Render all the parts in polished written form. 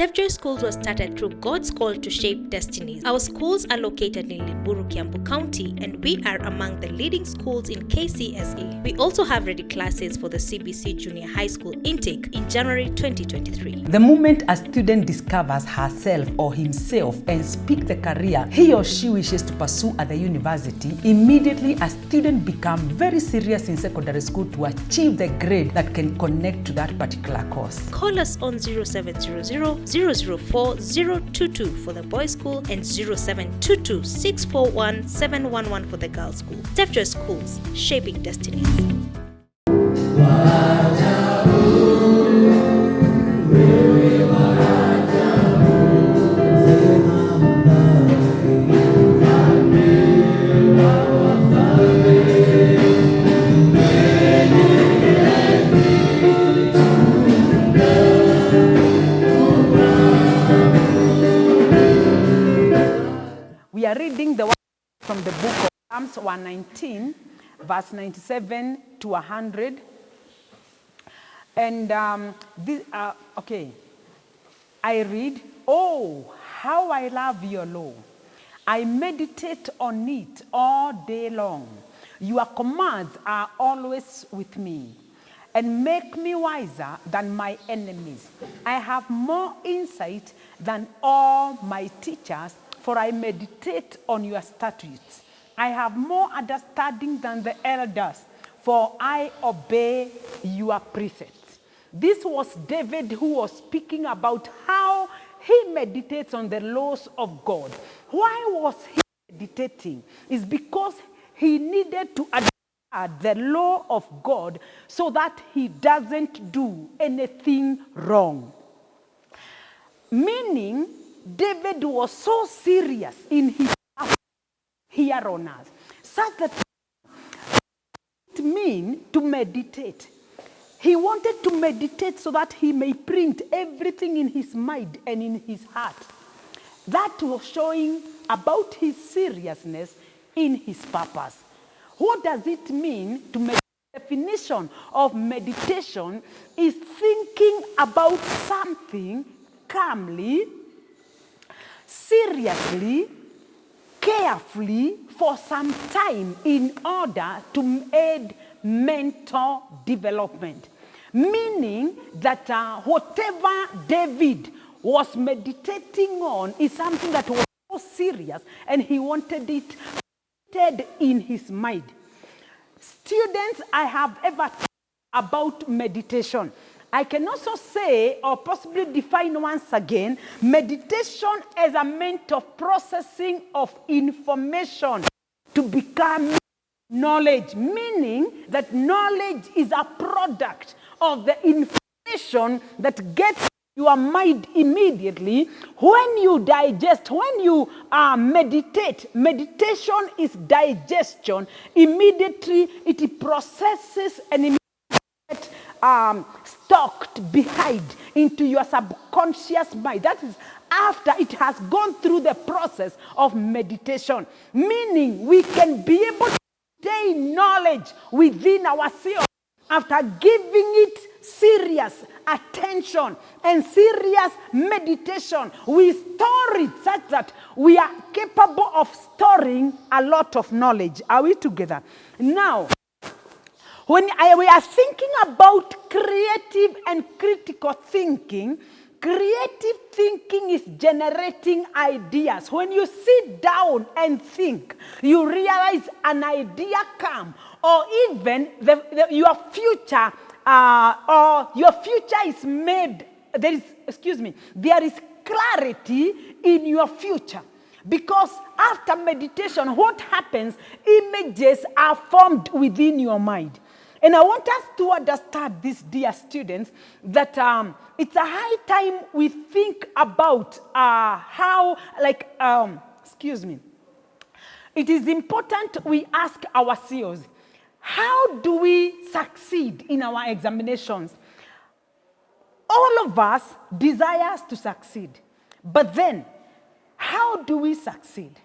Stephjoy schools were started through God's call to shape destinies. Our schools are located in Limuru, Kiambu County, and we are among the leading schools in KCSA. We also have ready classes for the CBC Junior High School intake in January 2023. The moment a student discovers herself or himself and speaks the career he or she wishes to pursue at the university, immediately a student becomes very serious in secondary school to achieve the grade that can connect to that particular course. Call us on 0700-004-022 for the boys' school and 0722-641-711 for the girls' school. Stephjoy Schools, shaping destinies. We are reading the word from the book of Psalms 119, verse 97 to 100. And I read, "Oh, how I love your law. I meditate on it all day long. Your commands are always with me and make me wiser than my enemies. I have more insight than all my teachers, for I meditate on your statutes. I have more understanding than the elders, for I obey your precepts." This was David who was speaking about how he meditates on the laws of God. Why was he meditating? It's because he needed to adhere the law of God so that he doesn't do anything wrong. Meaning, David was so serious in his here on earth, such that it means to meditate. He wanted to meditate so that he may print everything in his mind and in his heart. That was showing about his seriousness in his purpose. What does it mean to meditate? The definition of meditation is thinking about something calmly, seriously, carefully for some time in order to aid mental development. Meaning that whatever David was meditating on is something that was so serious and he wanted it in his mind. Students, I have ever talked about meditation. I can also say, or possibly define once again, meditation as a means of processing of information to become knowledge, meaning that knowledge is a product of the information that gets your mind immediately. When you digest, when you meditate, meditation is digestion. Immediately it processes and immediately stocked behind into your subconscious mind. That is after it has gone through the process of meditation. Meaning we can be able to gain knowledge within ourselves after giving it serious attention and serious meditation. We store it such that we are capable of storing a lot of knowledge. Are we together? Now, when we are thinking about creative and critical thinking, creative thinking is generating ideas. When you sit down and think, you realize an idea comes, or even your future is made. There is clarity in your future. Because after meditation, what happens? Images are formed within your mind. And I want us to understand this, dear students, that it's a high time we think about it is important we ask ourselves, how do we succeed in our examinations? All of us desire to succeed. But then, how do we succeed?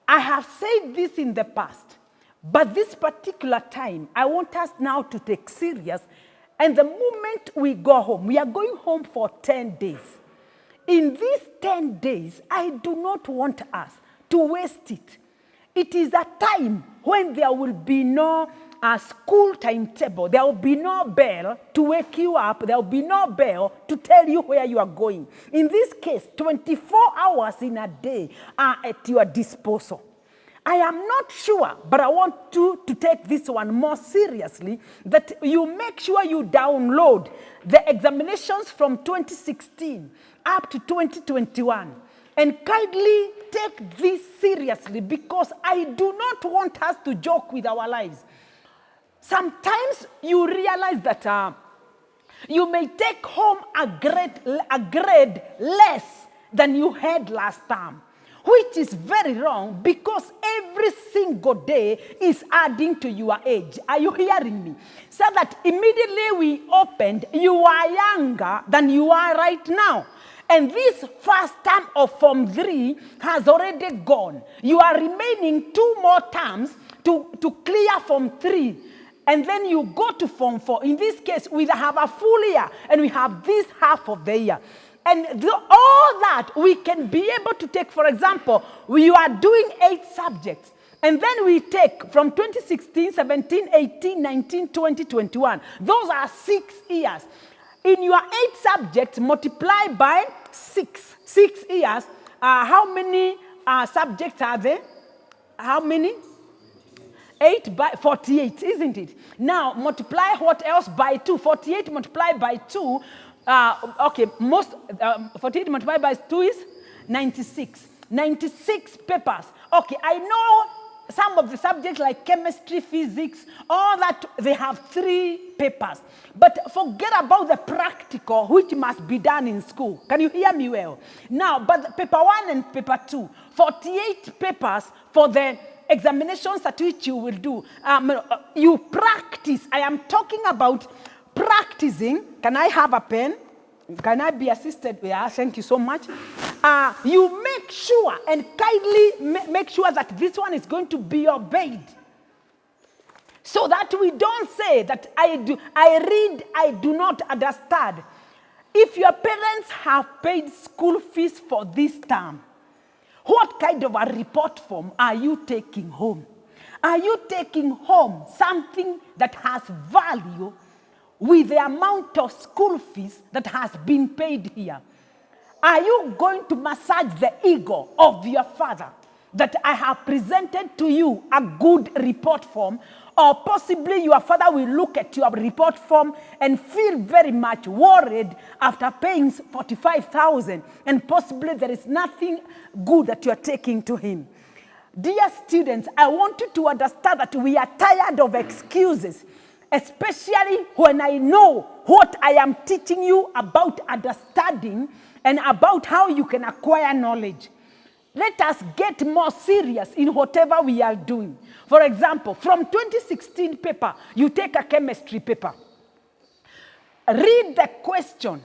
I have said this in the past, but this particular time, I want us now to take serious And the moment we go home, we are going home for 10 days. In these 10 days, I do not want us to waste it. It is a time when there will be no school timetable. There will be no bell to wake you up. There will be no bell to tell you where you are going. In this case, 24 hours in a day are at your disposal. I am not sure, but I want you to take this one more seriously, that you make sure you download the examinations from 2016 up to 2021. And kindly take this seriously, because I do not want us to joke with our lives. Sometimes you realize that you may take home a grade less than you had last term, which is very wrong, because every single day is adding to your age. Are you hearing me? So that immediately we opened, you are younger than you are right now. And this first term of Form 3 has already gone. You are remaining 2 more terms to clear Form 3. And then you go to Form 4. In this case, we have a full year, and we have this half of the year. And all that we can be able to take, for example, we are doing 8 subjects. And then we take from 2016, 17, 18, 19, 20, 21. Those are 6 years. In your 8 subjects, multiply by 6. 6 years. How many subjects are there? How many? 8 by 48, isn't it? Now, multiply what else by 2? 48 multiplied by 2. 48 multiplied by 2 is 96. 96 papers. Okay, I know some of the subjects like chemistry, physics, all that, they have 3 papers. But forget about the practical, which must be done in school. Can you hear me well? Now, but paper 1 and paper 2, 48 papers for the examinations at which you will do. You practice. I am talking about practicing. Can I have a pen? Can I be assisted? Yeah, thank you so much. You make sure and kindly make sure that this one is going to be obeyed. So that we don't say that I read, I do not understand. If your parents have paid school fees for this term, what kind of a report form are you taking home? Are you taking home something that has value with the amount of school fees that has been paid here? Are you going to massage the ego of your father that I have presented to you a good report form? Or possibly your father will look at your report form and feel very much worried after paying 45,000, and possibly there is nothing good that you are taking to him. Dear students, I want you to understand that we are tired of excuses, especially when I know what I am teaching you about understanding and about how you can acquire knowledge. Let us get more serious in whatever we are doing. For example, from 2016 paper, you take a chemistry paper. Read the question.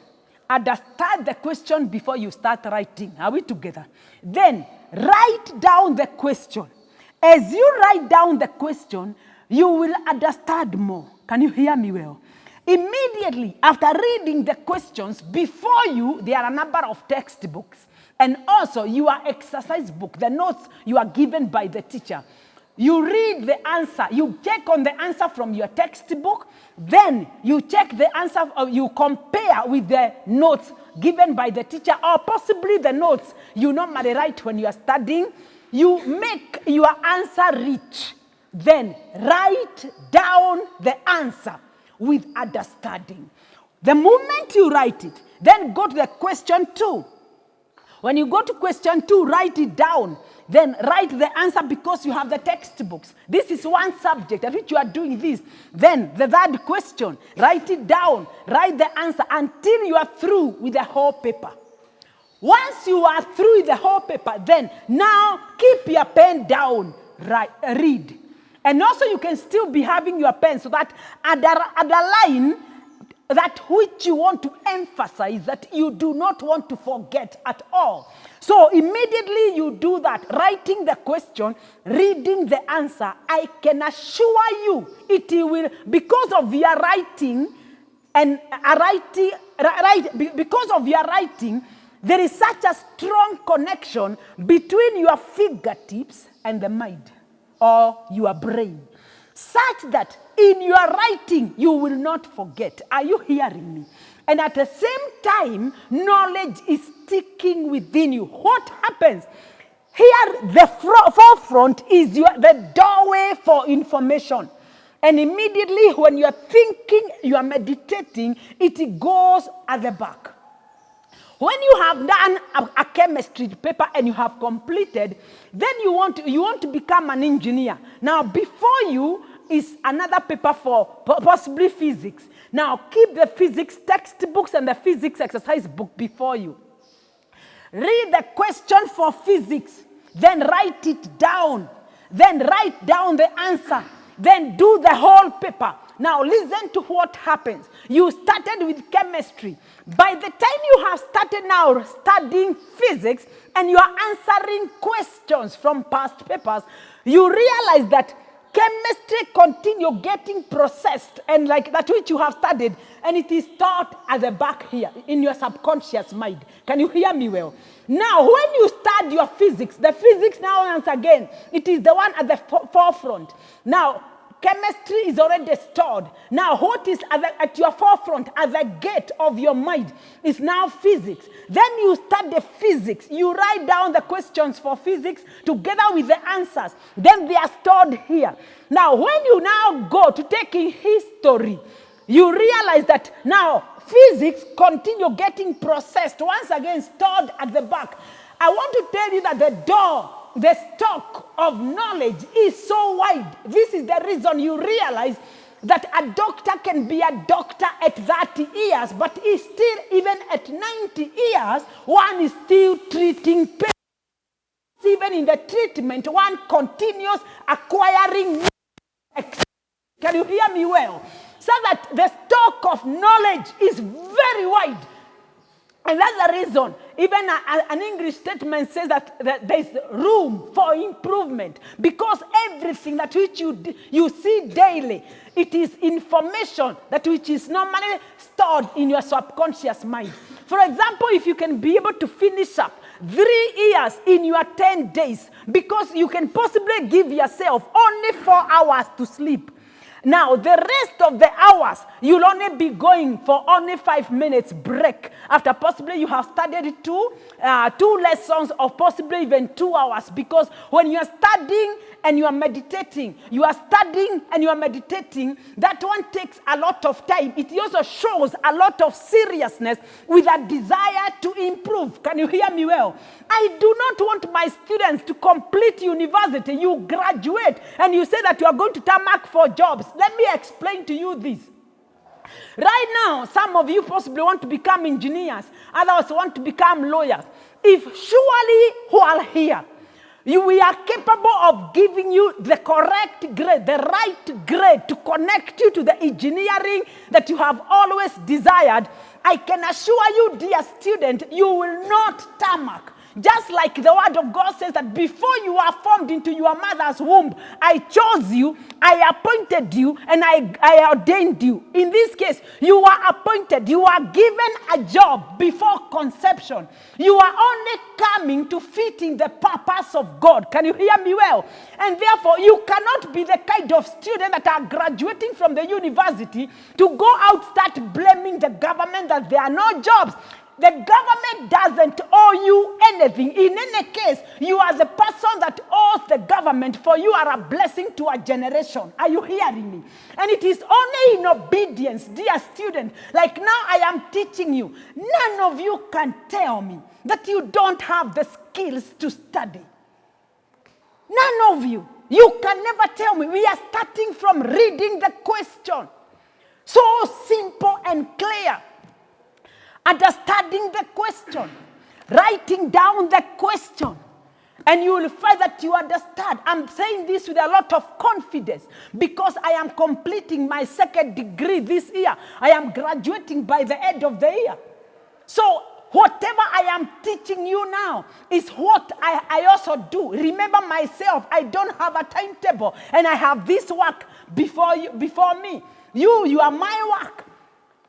Understand the question before you start writing. Are we together? Then write down the question. As you write down the question, you will understand more. Can you hear me well? Immediately after reading the questions, before you, there are a number of textbooks. And also your exercise book, the notes you are given by the teacher. You read the answer. You check on the answer from your textbook. Then you check the answer, or you compare with the notes given by the teacher, or possibly the notes you normally write when you are studying. You make your answer rich. Then write down the answer with understanding. The moment you write it, then go to the question 2. When you go to question 2, write it down. Then write the answer because you have the textbooks. This is one subject at which you are doing this. Then the third question, write it down. Write the answer until you are through with the whole paper. Once you are through with the whole paper, then now keep your pen down. Read. And also you can still be having your pen so that underline that which you want to emphasize, that you do not want to forget at all. So immediately you do that, writing the question, reading the answer. I can assure you it will, because of your writing And because of your writing, there is such a strong connection between your fingertips and the mind or your brain, such that in your writing you will not forget. Are you hearing me? And at the same time, knowledge is sticking within you. What happens? Here, the forefront is the doorway for information. And immediately when you are thinking, you are meditating, it goes at the back. When you have done a chemistry paper and you have completed, then you want to become an engineer. Now, before you is another paper for possibly physics. Now, keep the physics textbooks and the physics exercise book before you. Read the question for physics, then write it down. Then write down the answer. Then do the whole paper. Now listen to what happens. You started with chemistry. By the time you have started now studying physics and you are answering questions from past papers, you realize that chemistry continue getting processed and like that which you have studied, and it is taught at the back here in your subconscious mind. Can you hear me well? Now, when you start your physics, the physics now once again, it is the one at the forefront. Now, chemistry is already stored. Now, what is at your forefront, at the gate of your mind, is now physics. Then you start the physics. You write down the questions for physics together with the answers. Then they are stored here. Now, when you now go to taking history, you realize that now physics continue getting processed, once again stored at the back. I want to tell you that the stock of knowledge is so wide. This is the reason you realize that a doctor can be a doctor at 30 years, but is still, even at 90 years, one is still treating patients. Even in the treatment, one continues acquiring. Can you hear me well? So that the stock of knowledge is very wide. And that's the reason, even an English statement says that there is room for improvement, because everything that which you see daily, it is information that which is normally stored in your subconscious mind. For example, if you can be able to finish up 3 years in your 10 days, because you can possibly give yourself only 4 hours to sleep. Now, the rest of the hours, you'll only be going for only 5 minutes break. After possibly you have studied two lessons or possibly even 2 hours. Because when you are studying and you are meditating, that one takes a lot of time. It also shows a lot of seriousness with a desire to improve. Can you hear me well? I do not want my students to complete university. You graduate and you say that you are going to tarmac for jobs. Let me explain to you this. Right now, some of you possibly want to become engineers. Others want to become lawyers. If surely who are here, we are capable of giving you the correct grade, the right grade to connect you to the engineering that you have always desired, I can assure you, dear student, you will not tarmac. Just like the word of God says that before you were formed into your mother's womb, I chose you, I appointed you, and I ordained you. In this case, you were appointed, you were given a job before conception. You are only coming to fit in the purpose of God. Can you hear me well? And therefore, you cannot be the kind of student that are graduating from the university to go out, start blaming the government that there are no jobs. The government doesn't owe you anything. In any case, you are the person that owes the government, for you are a blessing to a generation. Are you hearing me? And it is only in obedience, dear student, like now I am teaching you. None of you can tell me that you don't have the skills to study. None of you. You can never tell me. We are starting from reading the question. So simple and clear. Understanding the question, writing down the question, and you will find that you understand. I'm saying this with a lot of confidence because I am completing my 2nd degree this year. I am graduating by the end of the year. So whatever I am teaching you now is what I also do. Remember myself, I don't have a timetable, and I have this work before me. You are my work.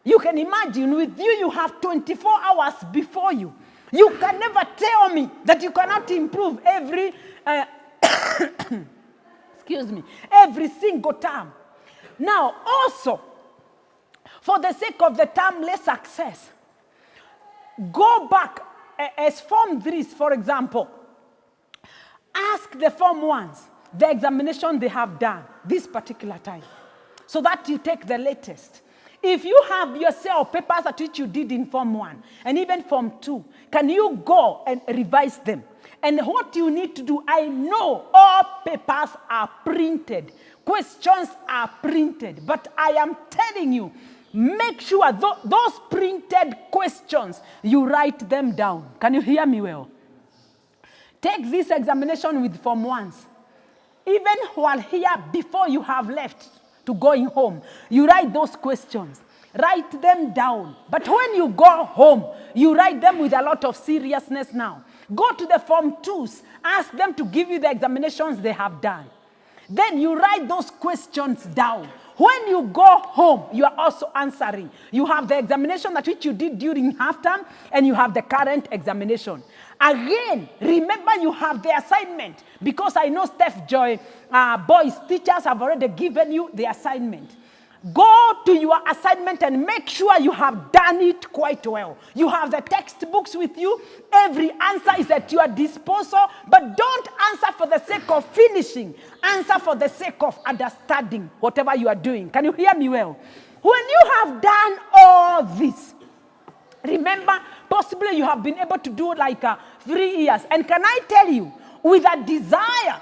You can imagine with you, you have 24 hours before you. You can never tell me that you cannot improve every, every single term. Now, also, for the sake of the termless success, go back as Form 3s, for example. Ask the Form 1s the examination they have done this particular time, so that you take the latest. If you have yourself papers at which you did in Form 1 and even Form 2, can you go and revise them? And what you need to do, I know all papers are printed, questions are printed, but I am telling you, make sure those printed questions, you write them down. Can you hear me well? Take this examination with Form 1s. Even while here, before you have left to going home, you write those questions. Write them down. But when you go home, you write them with a lot of seriousness now. Go to the Form 2s. Ask them to give you the examinations they have done. Then you write those questions down. When you go home, you are also answering. You have the examination that which you did during half term, and you have the current examination. Again, remember you have the assignment, because I know Stephjoy boys, teachers have already given you the assignment. Go to your assignment and make sure you have done it quite well. You have the textbooks with you. Every answer is at your disposal, but don't answer for the sake of finishing. Answer for the sake of understanding whatever you are doing. Can you hear me well? When you have done all this, remember, possibly you have been able to do like 3 years. And can I tell you, with a desire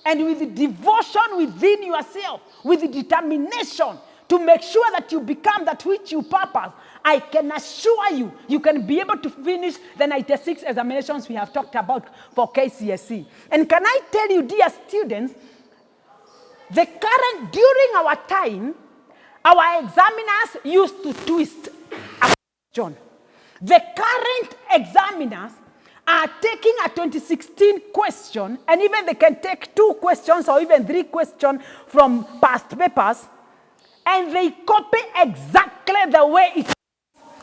and with the devotion within yourself, with the determination to make sure that you become that which you purpose, I can assure you, you can be able to finish the 96 examinations we have talked about for KCSE. And can I tell you, dear students, during our time, our examiners used to twist a question. The current examiners are taking a 2016 question, and even they can take 2 questions or even 3 questions from past papers, and they copy exactly the way it is.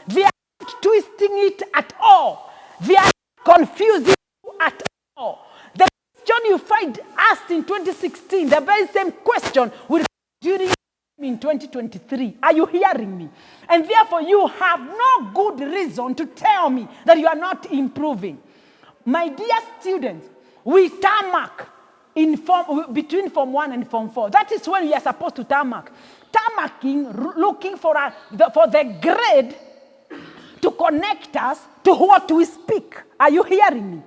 They are not twisting it at all. They are not confusing you at all. The question you find asked in 2016, the very same question will during in 2023. Are you hearing me? And therefore, you have no good reason to tell me that you are not improving. My dear students, we tarmac between Form 1 and Form 4. That is when we are supposed to tarmac. Tarmacking, looking for the grade to connect us to what we speak. Are you hearing me?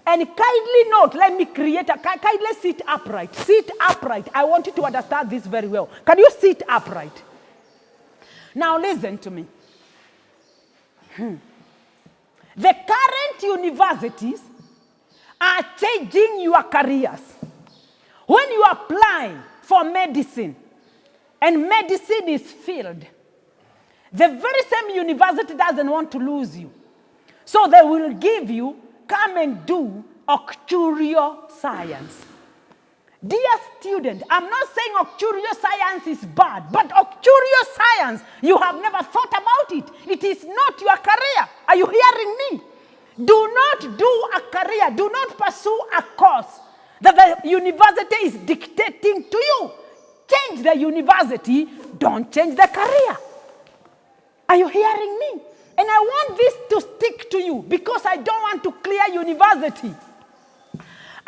And kindly note, let me create kindly sit upright. Sit upright. I want you to understand this very well. Can you sit upright? Now listen to me. The current universities are changing your careers. When you apply for medicine, and medicine is filled, the very same university doesn't want to lose you. So they will give you, come and do actuarial science. Dear student, I'm not saying actuarial science is bad, but actuarial science, you have never thought about it. It is not your career. Are you hearing me? Do not do a career. Do not pursue a course that the university is dictating to you. Change the university. Don't change the career. Are you hearing me? And I want this to stick to you because I don't want to clear university.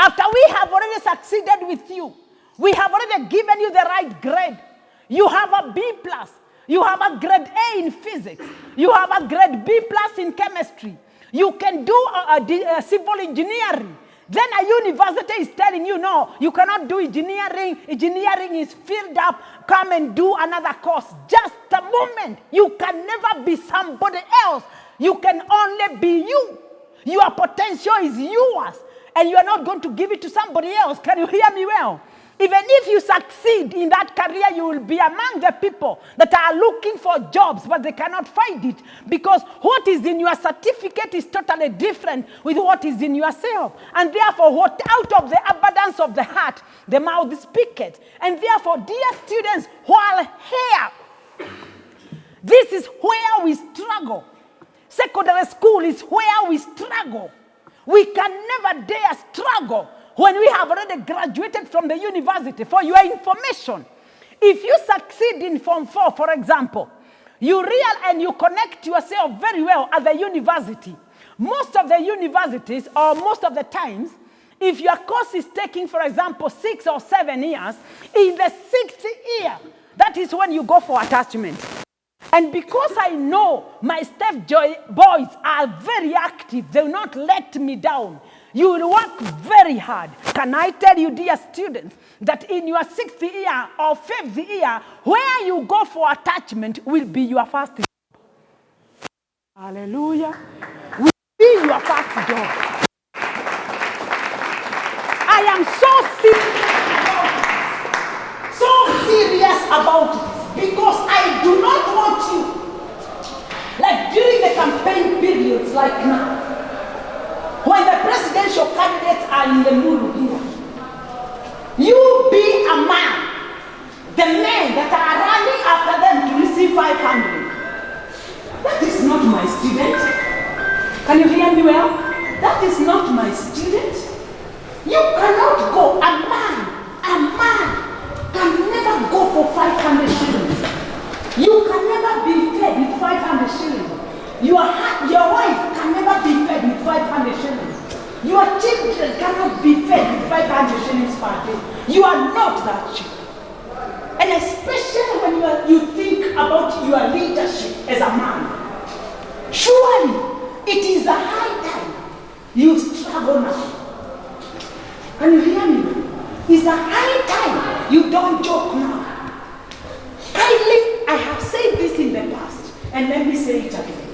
After we have already succeeded with you, we have already given you the right grade. You have a B+. You have a grade A in physics. You have a grade B+ in chemistry. You can do a civil engineering. Then a university is telling you, no, you cannot do engineering. Engineering is filled up. Come and do another course. Just a moment. You can never be somebody else. You can only be you. Your potential is yours. And you are not going to give it to somebody else. Can you hear me well? Even if you succeed in that career, you will be among the people that are looking for jobs, but they cannot find it because what is in your certificate is totally different with what is in yourself. And therefore, what out of the abundance of the heart, the mouth speaketh. And therefore, dear students, while here, This is where we struggle. Secondary school is where we struggle. We can never dare struggle when we have already graduated from the university. For your information, if you succeed in Form 4, for example, you and you connect yourself very well at the university. Most of the universities, or most of the times, if your course is taking, for example, 6 or 7 years, in the 6th year, that is when you go for attachment. And because I know my Stephjoy boys are very active, they will not let me down. You will work very hard. Can I tell you, dear students, that in your 6th year or 5th year, where you go for attachment will be your first job. Hallelujah. Will be your first job. I am so serious about it. Because I do not want you, like during the campaign periods like now, when the presidential candidates are in the Muru here, you be a man, the men that are running after them to receive 500. That is not my student. Can you hear me well? That is not my student. You cannot go, a man can never go for 500 shillings. You can never be fed with 500 shillings. Your wife can never be fed with 500 shillings. Your children cannot be fed with 500 shillings per day. You are not that cheap. And especially when you think about your leadership as a man. Surely, it is a high time you struggle now. Can you hear me? It's a high time you don't joke now. Kindly, I have said this in the past, and let me say it again.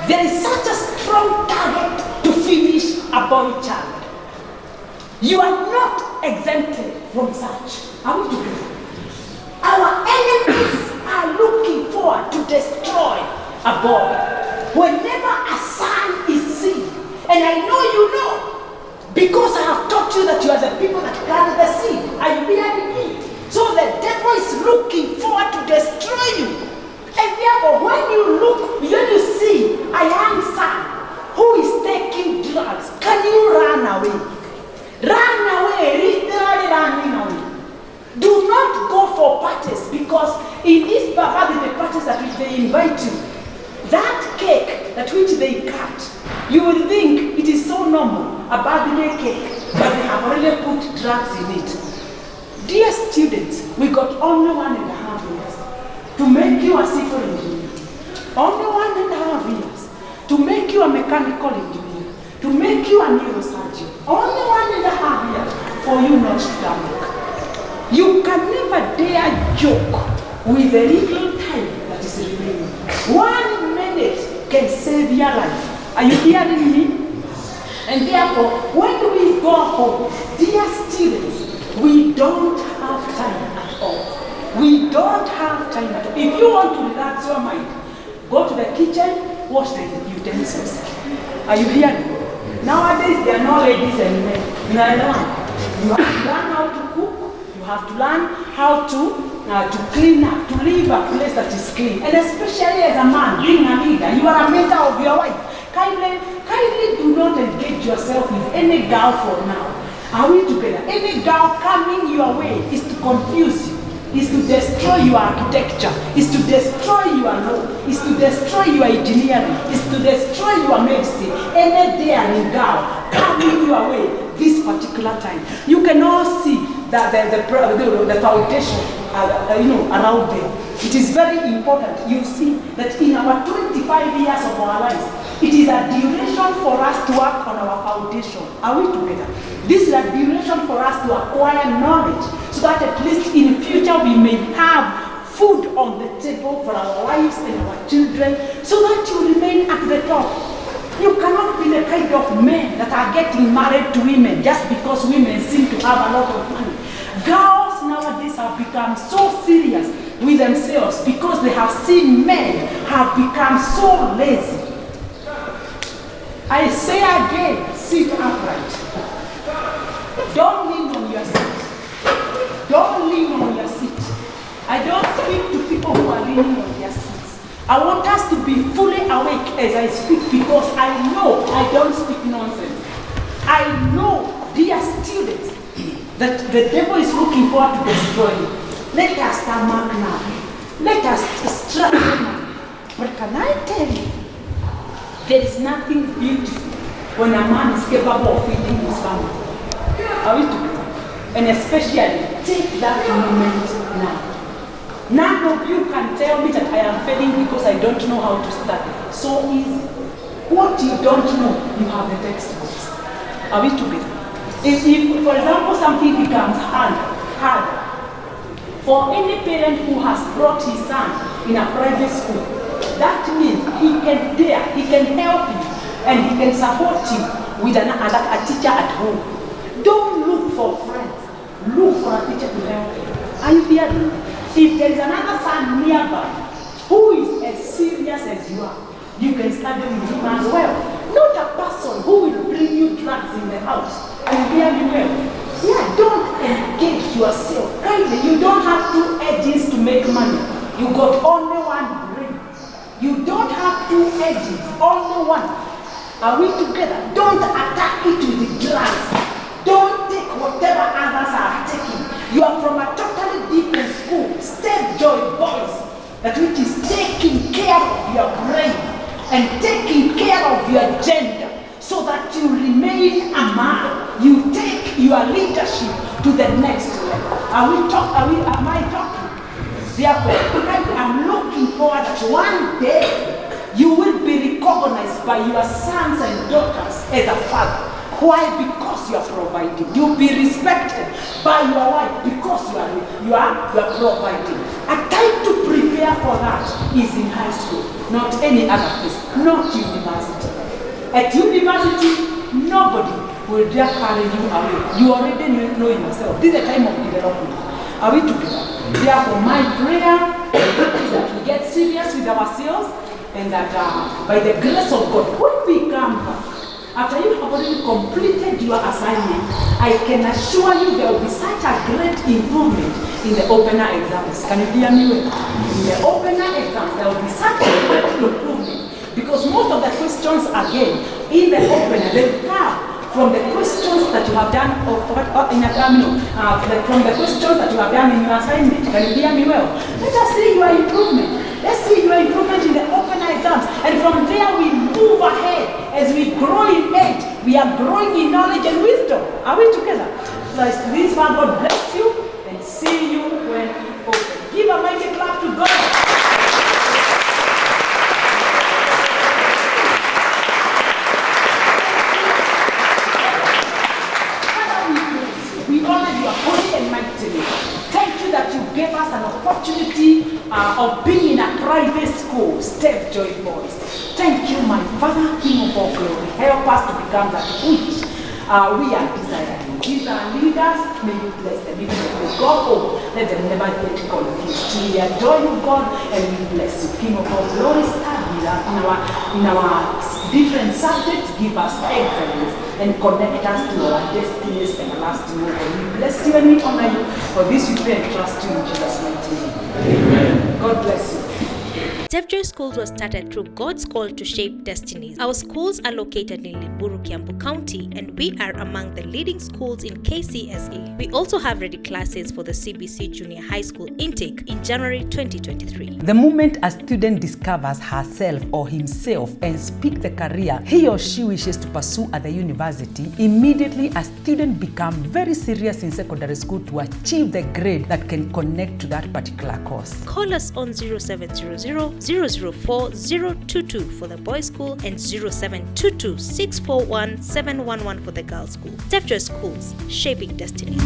There is such a strong target to finish a boy child. You are not exempted from such. Are we together? Our enemies are looking forward to destroy a boy. Whenever a son is seen, and I know you know, because I have taught you that you are the people that gather the seed. Are you hearing me? So the devil is looking forward to destroy you. And therefore, when you see a young son who is taking drugs, can you run away? Run away, literally running away. Do not go for parties, because in these birthday parties that which they invite you, that cake that which they cut, you will think it is so normal, a birthday cake, but they have already put drugs in it. Dear students, we got only 1.5 years to make you a civil engineer. Only 1.5 years to make you a mechanical engineer, to make you a neurosurgeon. Only 1.5 years for you not to die. You can never dare joke with the little time that is remaining. 1 minute can save your life. Are you hearing me? And therefore, when we go home, dear students, we don't have time at all. We don't have time at all. If you want to relax your mind, go to the kitchen, wash the utensils. Are you hearing me? Nowadays, there are no ladies and men. You have to learn how to cook. You have to learn how to clean up, to leave a place that is clean. And especially as a man, being a leader, you are a mentor of your wife. Kindly do not engage yourself with any girl for now. Are we together? Any girl coming your way is to confuse you, is to destroy your architecture, is to destroy your law, is to destroy your engineering, is to destroy your medicine. Any daring girl coming your way this particular time. You can all see that the foundation around there. It is very important. You see that in our 25 years of our lives, it is a duration for us to work on our foundation. Are we together? This is a duration for us to acquire knowledge, so that at least in future we may have food on the table for our wives and our children, so that you remain at the top. You cannot be the kind of men that are getting married to women just because women seem to have a lot of money. Girls nowadays have become so serious with themselves because they have seen men have become so lazy. I say again, sit upright. Don't lean on your seat. Don't lean on your seat. I don't speak to people who are remaining on their seats. I want us to be fully awake as I speak, because I know I don't speak nonsense. I know, dear students, that the devil is looking forward to destroy you. Let us start mark now. Let us struggle now. But can I tell you, there is nothing beautiful when a man is capable of feeding his family. Are we together? And especially, take that moment now. None of you can tell me that I am failing because I don't know how to study. So easy. What you don't know, you have the textbooks. Are we together? If for example, something becomes hard for any parent who has brought his son in a private school, that means he can help you, and he can support you with a teacher at home. Don't look for friends. Look for a teacher to help you. Are you hearing me? If there is another son nearby who is as serious as you are, you can study with him as well. Not a person who will bring you drugs in the house. Are you hearing me well? Yeah, don't engage yourself. Kindly, you don't have two edges to make money. You got only one brain. You don't have two edges, only one. Are we together? Don't attack it with the drugs. Don't take whatever others are taking. You are from a totally different school. Stephjoy boys, that which is taking care of your brain and taking care of your gender, so that you remain a man. You take your leadership to the next level. Am I talking? Therefore, I'm looking forward that one day you will be recognized by your sons and daughters as a father. Why? Because you are providing. You'll be respected by your wife because you are providing. A time to prepare for that is in high school, not any other place, not university. At university, nobody will dare carry you away. You already know yourself. This is the time of development. Are we together? Therefore, my prayer is that we get serious with ourselves, and that by the grace of God, when we come back, after you have already completed your assignment, I can assure you there will be such a great improvement in the opener exams. Can you hear me well? In the opener exams, there will be such a great improvement, because most of the questions, again, in the opener, they come from the questions that you have done from the questions that you have done in your assignment. Can you hear me well? Let us see your improvement. Let's see your improvement in the opener exams. And from there we move ahead. As we grow in age, we are growing in knowledge and wisdom. Are we together? So this one, God bless you, and see you when open. Give a mighty clap to God. Thank you that you gave us an opportunity of being in a private school, Stephjoy boys. Thank you, my Father, King of all glory. Help us to become that which we are desiring. These are leaders, may you bless them. Even if they go home, let them never get confused. We adore you, God, and we bless you. King of all glory, stand in our different subjects, give us excellence and connect us to our destinies and lasting hope. We bless you and we honor you. For this we pray and trust you in Jesus' mighty name. Amen. God bless you. Stephjoy Schools was started through God's call to shape destinies. Our schools are located in Limuru, Kiambu County, and we are among the leading schools in KCSA. We also have ready classes for the CBC Junior High School intake in January 2023. The moment a student discovers herself or himself and speaks the career he or she wishes to pursue at the university, immediately a student becomes very serious in secondary school to achieve the grade that can connect to that particular course. Call us on 0700 004 022 for the boys' school and 0722 641 711 for the girls' school. Stephjoy Schools, shaping destinies.